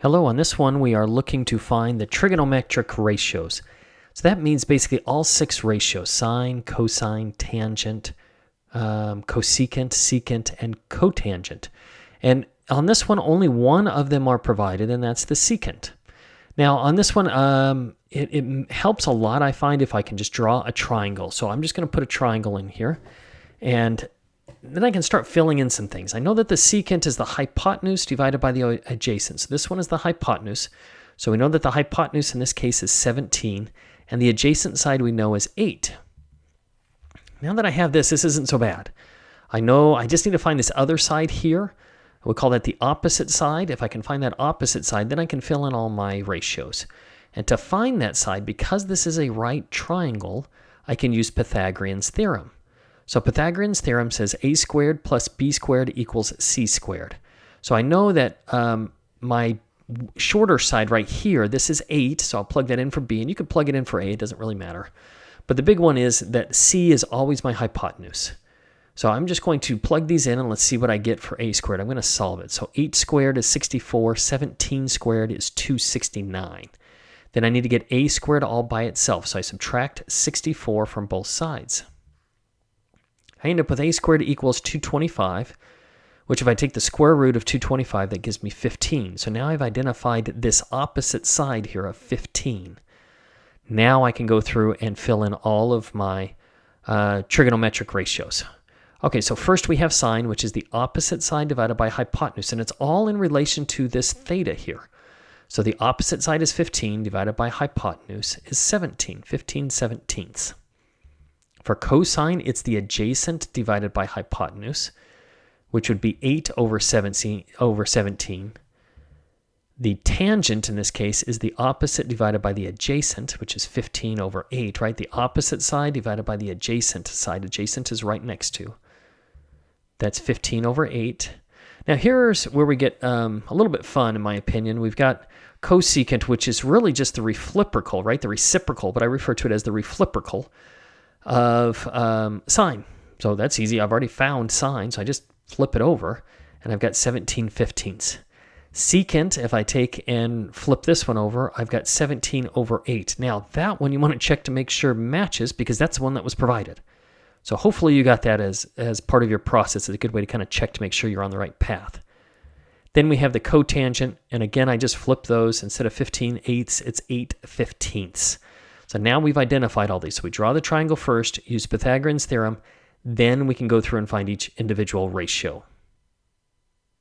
Hello, on this one we are looking to find the trigonometric ratios. So that means basically all 6 ratios: sine, cosine, tangent, cosecant, secant, and cotangent. And on this one only one of them are provided, and that's the secant. Now on this one it helps a lot, I find, if I can just draw a triangle. So I'm just going to put a triangle in here, and then I can start filling in some things. I know that the secant is the hypotenuse divided by the adjacent. So this one is the hypotenuse. So we know that the hypotenuse in this case is 17, and the adjacent side we know is 8. Now that I have this isn't so bad. I know I just need to find this other side here. We'll call that the opposite side. If I can find that opposite side, then I can fill in all my ratios. And to find that side, because this is a right triangle, I can use Pythagorean's theorem. So Pythagorean's theorem says a squared plus b squared equals c squared. So I know that my shorter side right here, this is 8, so I'll plug that in for b, and you can plug it in for a, it doesn't really matter. But the big one is that c is always my hypotenuse. So I'm just going to plug these in, and let's see what I get for a squared. I'm going to solve it. So 8 squared is 64, 17 squared is 269. Then I need to get a squared all by itself, so I subtract 64 from both sides. I end up with a squared equals 225, which if I take the square root of 225, that gives me 15. So now I've identified this opposite side here of 15. Now I can go through and fill in all of my trigonometric ratios. Okay, so first we have sine, which is the opposite side divided by hypotenuse, and it's all in relation to this theta here. So the opposite side is 15 divided by hypotenuse is 17, 15 seventeenths. For cosine, it's the adjacent divided by hypotenuse, which would be 8 over 17. The tangent in this case is the opposite divided by the adjacent, which is 15 over 8, right? The opposite side divided by the adjacent side. Adjacent is right next to. That's 15 over 8. Now here's where we get a little bit fun, in my opinion. We've got cosecant, which is really just the reciprocal, right? The reciprocal, but I refer to it as the reciprocal of sine. So that's easy. I've already found sine, so I just flip it over, and I've got 17 fifteenths. Secant, if I take and flip this one over, I've got 17 over 8. Now that one you want to check to make sure matches, because that's the one that was provided. So hopefully you got that as part of your process. It's a good way to kind of check to make sure you're on the right path. Then we have the cotangent, and again I just flip those. Instead of 15 eighths, it's 8 fifteenths. So now we've identified all these. So we draw the triangle first, use Pythagorean's theorem, then we can go through and find each individual ratio.